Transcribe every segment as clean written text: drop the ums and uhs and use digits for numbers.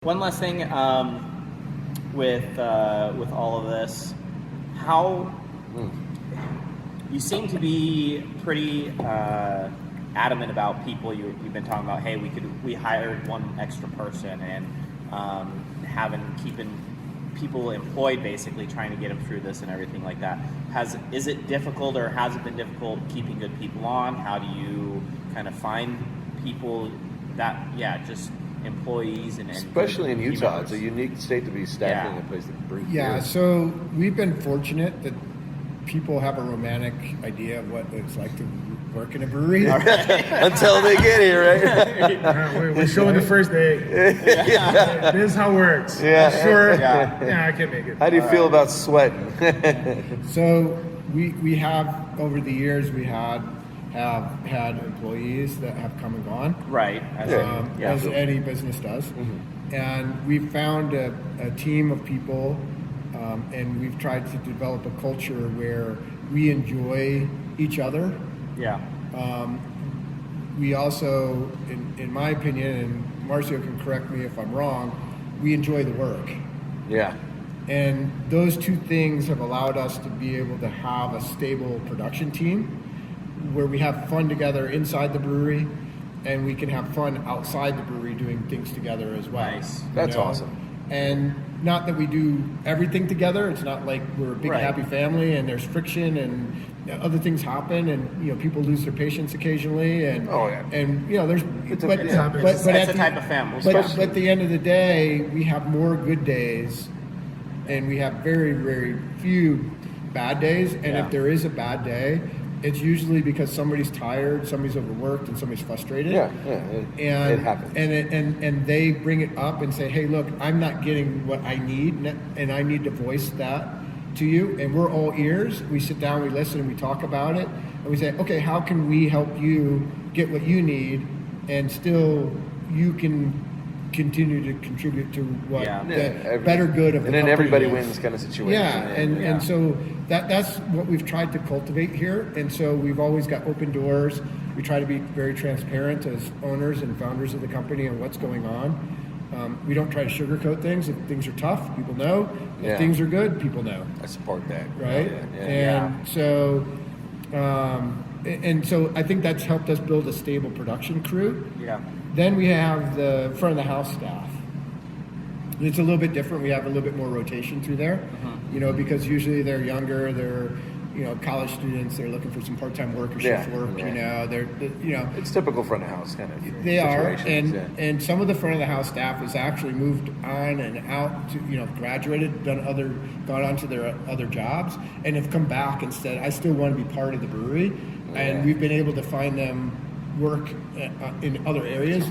One last thing with all of this, how you seem to be pretty adamant about people. You've been talking about, hey, we hired one extra person and keeping people employed, basically trying to get them through this and everything like that. Is it difficult, or has it been difficult keeping good people on? How do you kind of find people that just employees and especially in Utah, members? it's a unique state to be staffing a place that brews Yeah, beer. so we've been fortunate that people have a romantic idea of what it's like to work in a brewery. Until they get here, right? We're showing the first day. This is how it works. Yeah. Sure. Yeah. I can make it. How do you feel about sweating? So we have, over the years, we have had employees that have come and gone. Right. As any business does. Mm-hmm. And we've found a team of people, and we've tried to develop a culture where we enjoy each other. Yeah. We also, in my opinion, and Marcio can correct me if I'm wrong, we enjoy the work. Yeah. And those two things have allowed us to be able to have a stable production team where we have fun together inside the brewery, and we can have fun outside the brewery doing things together as well. Nice. That's awesome. And not that we do everything together. It's not like we're a big Right. happy family and there's friction and other things happen, and people lose their patience occasionally, and and there's It's but It's at a the- type of family. but at the end of the day, we have more good days, and we have very, very few bad days. And Yeah. if there is a bad day, it's usually because somebody's tired, somebody's overworked, and somebody's frustrated. Yeah. And it happens. and they bring it up and say, "Hey, look, I'm not getting what I need, and I need to voice that to you." And we're all ears. We sit down, we listen, and we talk about it, and we say, "Okay, how can we help you get what you need, and still you can continue to contribute to what the better good of the and then company everybody is." wins kind of situation. Yeah, and so that's what we've tried to cultivate here. And so we've always got open doors. We try to be very transparent as owners and founders of the company on what's going on. We don't try to sugarcoat things. If things are tough, people know. If things are good, people know. I support that. Right? Yeah. And so I think that's helped us build a stable production crew. Yeah. Then we have the front of the house staff. It's a little bit different. We have a little bit more rotation through there, because usually they're younger, they're, college students, they're looking for some part-time work or shift work, they're It's typical front of house kind of. they are, situations, and some of the front of the house staff has actually moved on and out to, graduated, gone on to their other jobs, and have come back and said, I still want to be part of the brewery, and we've been able to find them work in other areas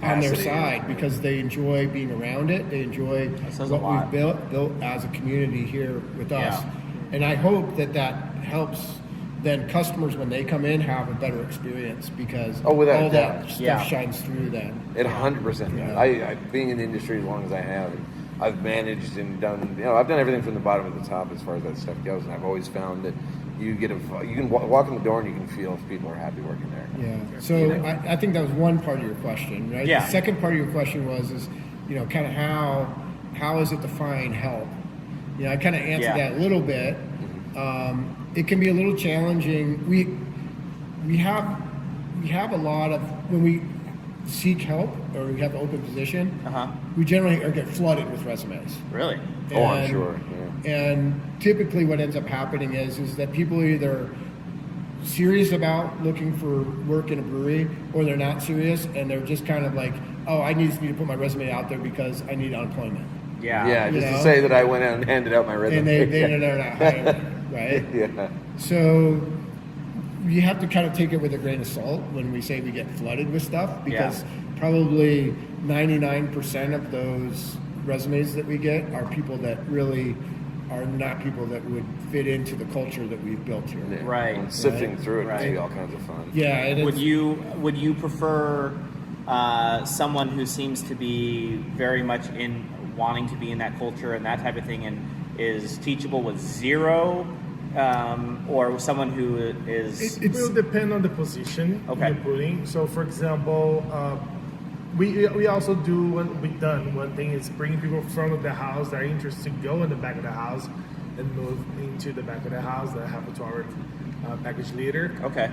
on their side because they enjoy being around it. They enjoy what we've built as a community here with us. And I hope that helps then customers, when they come in, have a better experience because without all a that doubt. stuff shines through then. It 100%. Yeah. I being in the industry as long as I have, and I've managed and done. I've done everything from the bottom to the top as far as that stuff goes, and I've always found that you can walk in the door and you can feel if people are happy working there. Yeah. So I think that was one part of your question, right? Yeah. The second part of your question was kind of how is it defined help? I kind of answered that a little bit. It can be a little challenging. We have a lot of, when we seek help or we have an open position, we generally get flooded with resumes. Really? I'm sure. Yeah. And typically what ends up happening is that people are either serious about looking for work in a brewery, or they're not serious and they're just kind of like, oh, I just need to put my resume out there because I need unemployment. Yeah. Just to say that I went out and handed out my resume. And they're not hiring, right? Yeah. So you have to kind of take it with a grain of salt when we say we get flooded with stuff, because probably 99% of those resumes that we get are people that really are not people that would fit into the culture that we've built here. Yeah. Right. And sifting through it Right. can be all kinds of fun. Yeah. It Would is. you prefer someone who seems to be very much in wanting to be in that culture and that type of thing, and is teachable with zero, or someone who is? It will depend on the position Okay. you're putting. So, for example, we also do one thing is bring people from the house that are interested to go in the back of the house and move into the back of the house that happen to our package leader. Okay.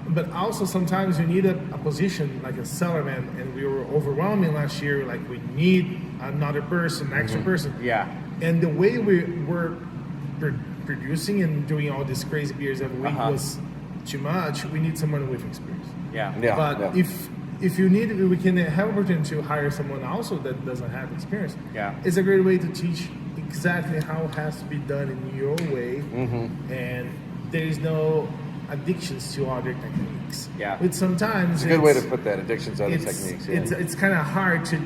But also sometimes you need a position like a seller man, and we were overwhelming last year. Like we need another person, extra person. Yeah. And the way we're producing and doing all these crazy beers every week was too much. We need someone with experience. Yeah. Yeah. But if you need, we can have opportunity to hire someone also that doesn't have experience. Yeah. It's a great way to teach exactly how it has to be done in your way, and there is no addictions to other techniques. Yeah. But sometimes It's a good way to put that. Addictions to other it's, techniques. Yeah. it's kind of hard to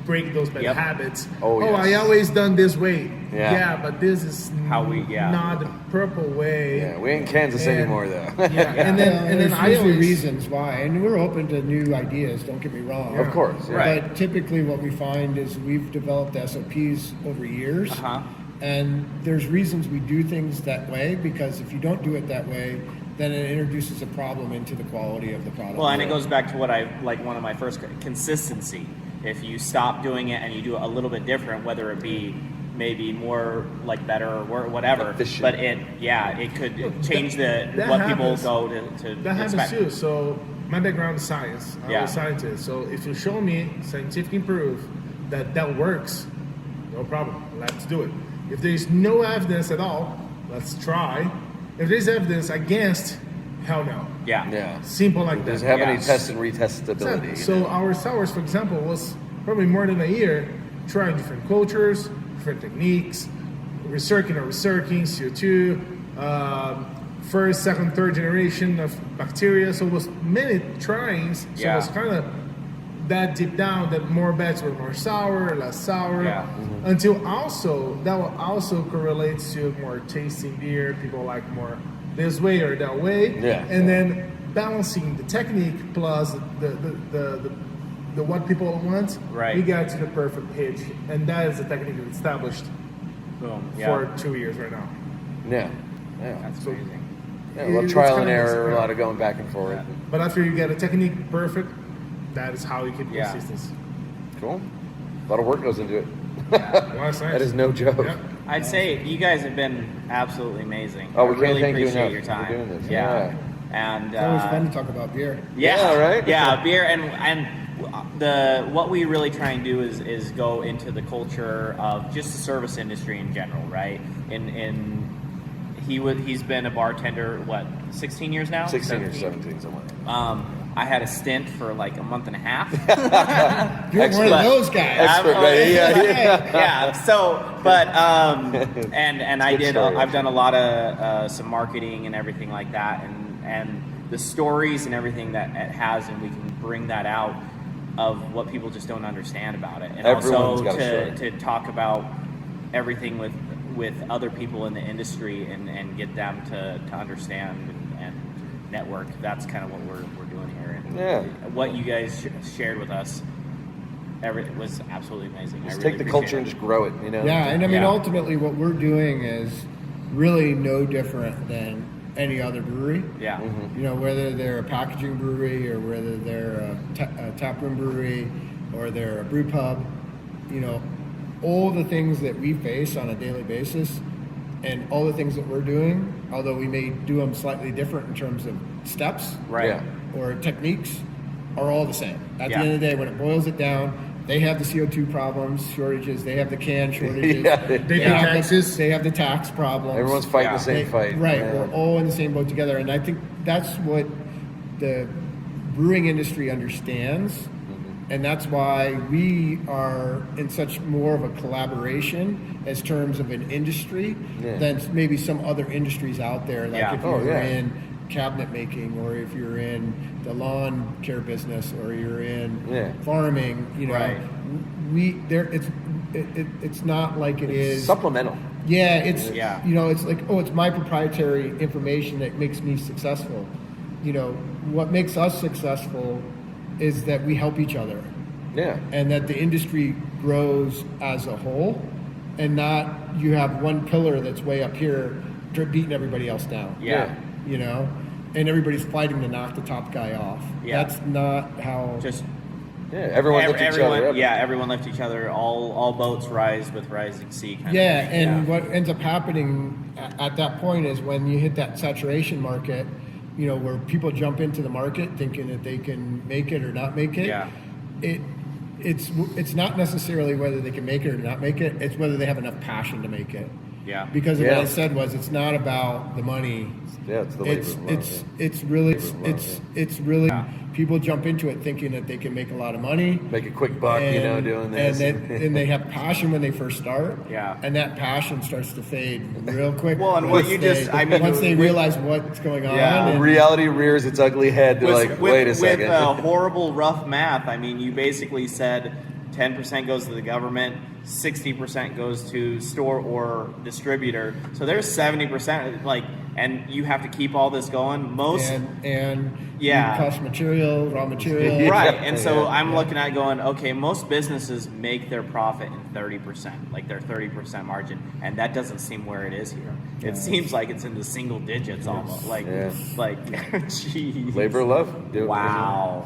break those bad Yep. habits. Oh, yes. I always done this way. Yeah. But this is not the proper way. Yeah, we ain't in Kansas And- anymore though. Yeah, and then there's I usually always reasons why, and we're open to new ideas. Don't get me wrong. Of course. Yeah. Right. But typically, what we find is we've developed SOPs over years, and there's reasons we do things that way, because if you don't do it that way, then it introduces a problem into the quality of the product. Well, and it goes back to what I like. One of my first consistency. If you stop doing it and you do it a little bit different, whether it be maybe more like better or whatever, Efficient. but it could change that what people happens. go to That happens expect. too. So my background is science. I'm Yeah. a scientist. So if you show me scientific proof that works, no problem. Let's do it. If there's no evidence at all, let's try. If there's evidence against, hell no. Yeah. Yeah. Simple like Does that. it have any Yes. test and retestability? Exactly. So our sours, for example, was probably more than a year trying different cultures, different techniques, recirculating, CO2, first, second, third generation of bacteria. So it was many tryings. So Yeah. it was kind of that deep down that more batches were more sour, less sour. Yeah. Until also, that will also correlates to more tasting beer. People like more this way or that way. Yeah. And then balancing the technique plus the what people want, Right. we got to the perfect pitch, and that is the technique that's established Boom. Yeah. for 2 years right now. Yeah. Yeah. That's So- amazing. Yeah, a lot of It's trial kinda and messy, error, a yeah. lot of going back and forth. But after you get a technique perfect, that is how you keep Yeah. consistency. Cool. A lot of work goes into it. A lot of science. That is no joke. Yep. I'd say you guys have been absolutely amazing. Oh, we I can't really thank you appreciate enough your for time. doing this. Yeah. And It's always fun to talk about beer. Yeah, right? Yeah, beer and what we really try and do is go into the culture of just the service industry in general, right? He's been a bartender 16 years now? 16 or 17, somewhere. I had a stint for like a month and a half. You're one of those guys. Expert, right? Yeah, yeah. Yeah. So, but and I Good did. story, I've done a lot of some marketing and everything like that, and the stories and everything that it has, and we can bring that out of what people just don't understand about it, and Everyone's also got a to talk about everything with other people in the industry and get them to understand and network. That's kind of what we're doing here. And Yeah. what you guys shared with us. It was absolutely amazing. Just I take really the culture appreciate and it. just grow it, you know? Yeah, and I mean, Yeah. ultimately, what we're doing is really no different than any other brewery. Yeah. Mm-hmm. You know, whether they're a packaging brewery or whether they're a taproom brewery or they're a brew pub, you know, all the things that we face on a daily basis and all the things that we're doing, although we may do them slightly different in terms of steps Right. Yeah. or techniques, are all the same. At Yeah. the end of the day, when it boils it down, they have the CO2 problems, shortages, they have the can shortages, Yeah. They pay have the- taxes. they have the tax problems. Everyone's fighting Yeah. the same They- fight. Right, Yeah. we're all in the same boat together, and I think that's what the brewing industry understands, Mm-hmm. and that's why we are in such more of a collaboration as terms of an industry Yeah. than maybe some other industries out there. Like Yeah. if Oh, you're yeah. in cabinet making, or if you're in the lawn care business, or you're in Yeah. farming, you know, Right. it's not like it is. Supplemental. Yeah, it's Yeah. you know, it's like, oh, it's my proprietary information that makes me successful. You know, what makes us successful is that we help each other Yeah. and that the industry grows as a whole, and not you have one pillar that's way up here beating everybody else down. Yeah. You know, and everybody's fighting to knock the top guy off. Yeah. That's not how Just everyone lifts each other up. Yeah, everyone lifts each other. All boats rise with rising sea. Kind Yeah, of thing. and what ends up happening at that point is when you hit that saturation market, you know, where people jump into the market thinking that they can make it or not make it. Yeah. It's not necessarily whether they can make it or not make it. It's whether they have enough passion to make it. Yeah. Because Yeah. what I said was, it's not about the money. Yeah, it's the labor of love. It's really Yeah. people jump into it thinking that they can make a lot of money. Make a quick buck, doing this. And they have passion when they first start. Yeah. And that passion starts to fade real quick. Well, and once what you they- just- I mean, once they with- realize what's going on. Yeah. and- Reality rears its ugly head. They're like, wait a second. With horrible, rough math, I mean, you basically said 10% goes to the government, 60% goes to store or distributor. So there's 70%, and you have to keep all this going. Most and Yeah. cost material, raw material. right, and so Yeah. I'm looking at going, okay, most businesses make their profit in 30%, like their 30% margin, and that doesn't seem where it is here. It seems like it's in the single digits almost. Like, Yeah. like, geez. Labor of love. Do it. Wow.